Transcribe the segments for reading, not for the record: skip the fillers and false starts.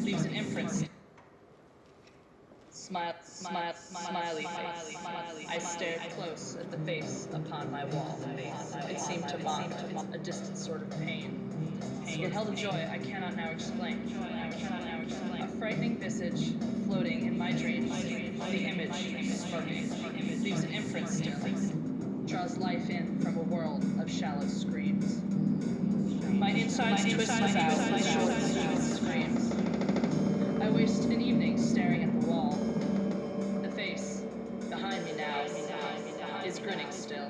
leaves an imprint. Smiley face. I stared close at the face upon my wall. It seemed to mock a distant sort of pain. It held a joy I cannot now explain. A frightening visage floating in my dreams. The image sparking leaves an imprint still. Draws life in from a world of shallow screams. My insides twist about my shoulders screams. I waste an evening staring at the wall. The face behind me now is grinning still.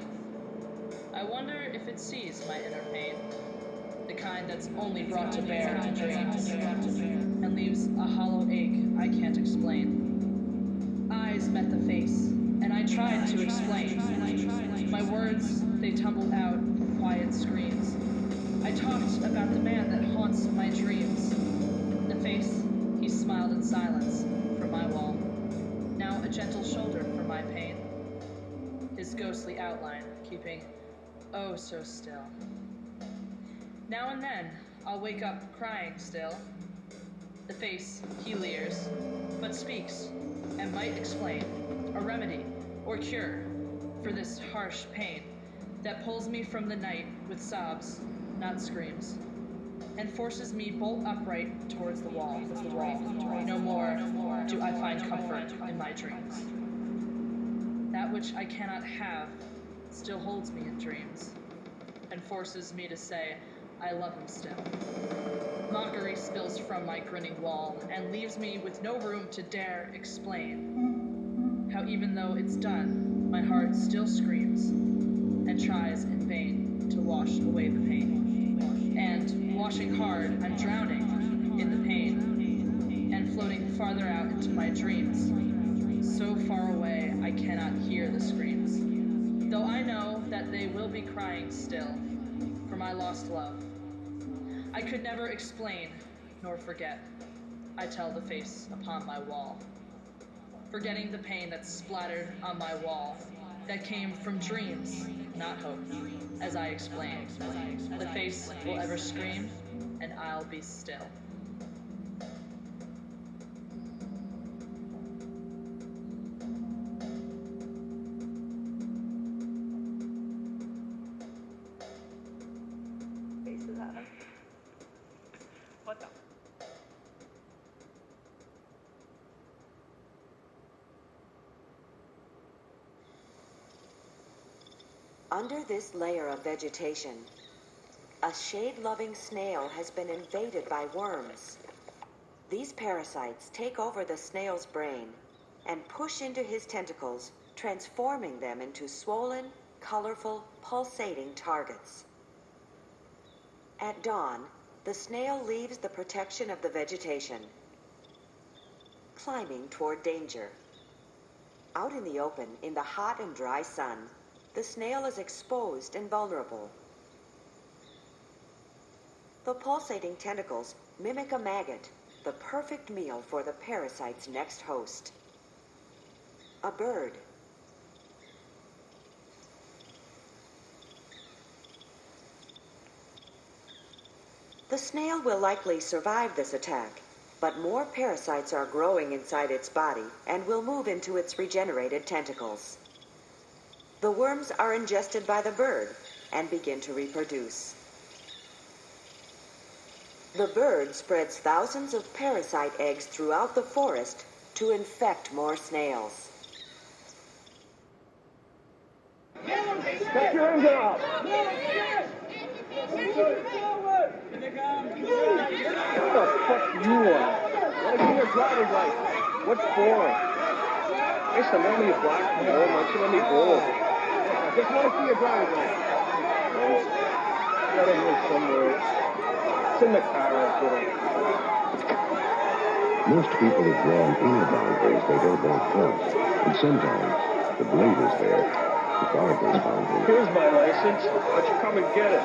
I wonder if it sees my inner pain, the kind that's only brought to bear in dreams, and leaves a hollow ache I can't explain. Eyes met the face, and I tried to explain. My words, they tumbled out in quiet screams. I talked about the man that haunts my dreams. The face, he smiled in silence from my wall. Now a gentle shoulder for my pain. His ghostly outline keeping oh so still. Now and then, I'll wake up crying still. The face, he leers, but speaks, and might explain a remedy or cure for this harsh pain that pulls me from the night with sobs, not screams, and forces me bolt upright towards the wall. No more do I find comfort in my dreams. That which I cannot have still holds me in dreams, and forces me to say, I love him still. Mockery spills from my grinning wall, and leaves me with no room to dare explain how even though it's done, my heart still screams, and tries in vain to wash away the pain. And, washing hard, I'm drowning in the pain, and floating farther out into my dreams, so far away I cannot hear the screams, though I know that they will be crying still, for my lost love. I could never explain, nor forget, I tell the face upon my wall, forgetting the pain that splattered on my wall, that came from dreams, not hope, as I explained. The face will ever scream, and I'll be still. Faces at him. What the? Under this layer of vegetation, a shade-loving snail has been invaded by worms. These parasites take over the snail's brain and push into his tentacles, transforming them into swollen, colorful, pulsating targets. At dawn, the snail leaves the protection of the vegetation, climbing toward danger. Out in the open, in the hot and dry sun, the snail is exposed and vulnerable. The pulsating tentacles mimic a maggot, the perfect meal for the parasite's next host. A bird. The snail will likely survive this attack, but more parasites are growing inside its body and will move into its regenerated tentacles. The worms are ingested by the bird and begin to reproduce. The bird spreads thousands of parasite eggs throughout the forest to infect more snails. Get your hands up! What the fuck you want? Let me your driver's license. What for? It's the money black and gold, not let me go. I just want to see your driver's license. Got it here somewhere. It's in the car, I put it. Most people have drawn in the boundaries they don't want crossed, and sometimes the blade is there to guard those boundaries. Here's my license. Why don't you come and get it?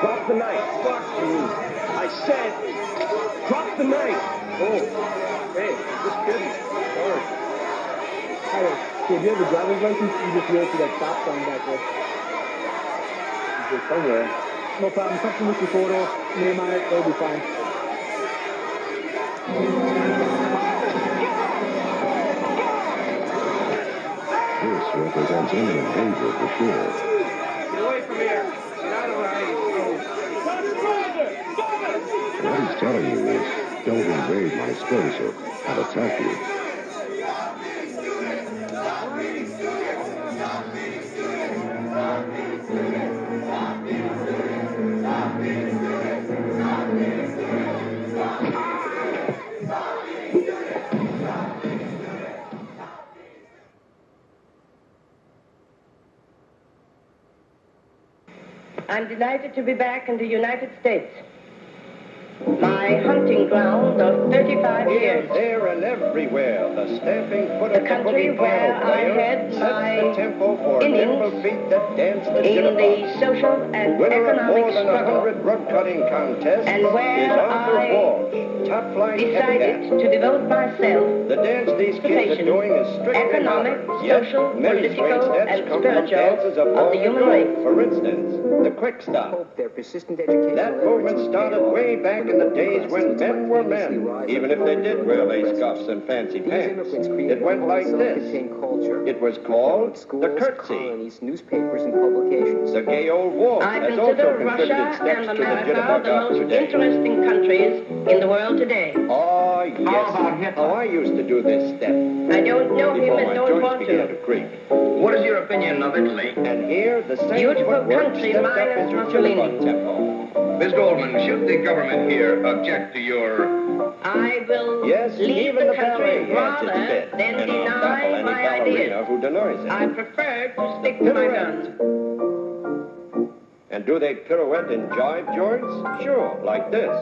Drop the knife. Fuck you. I said, drop the knife. Oh, hey, just kidding. Sorry. Hi there. So if you have a driver's license, you just go to that stop sign back there. Is it somewhere? No problem. Something with your photo, name on it, that'll be fine. This represents imminent danger for sure. Get away from here. Get out of our way. What he's telling you is, don't invade my space or I'll attack you. I'm delighted to be back in the United States. My hunting ground of 35 years. There and everywhere, the stamping foot The of the country boogie where piano I player had sets my the tempo for innings nimble feet that dance the in the jitterbug. social and Winner of economic more than struggle, 100 rug-cutting contests and where is Arthur I Walsh, top-flight decided epitaph. to devote myself The dance these kids are doing is strictly economic, modern. Yet, social, many political, strange steps and come from spiritual dances of of long the human ago. race. For instance, the quick stop. Hope their persistent educational That movement efforts started would pay way off back when in the local days when prostitutes men were spontaneously men, rise even up if they to did the wear lace oppressors. cuffs and fancy These pants. immigrants created It went a like whole this. self-contained culture. It was That called followed the schools, curtsy. colonies, newspapers, and publications. The gay old wolf I has also consider contributed Russia steps and to the America jitterbug the of most today. interesting countries in the world today. Oh, yes. How I used to do this step I don't know him before and my don't joints want began to. to creep. What is your opinion of Italy? And here, the same Beautiful footwork country, stepped mine up is into Mussolini. jitterbug tempo. Miss Goldman, should the government here object to your... I will Yes, leave even the the country ballet has its rather bit, than and I'll deny baffle any my ballerina ideas. who denies it. I prefer to The stick to my pirouette. guns. And do they pirouette in jive joints? Sure, like this.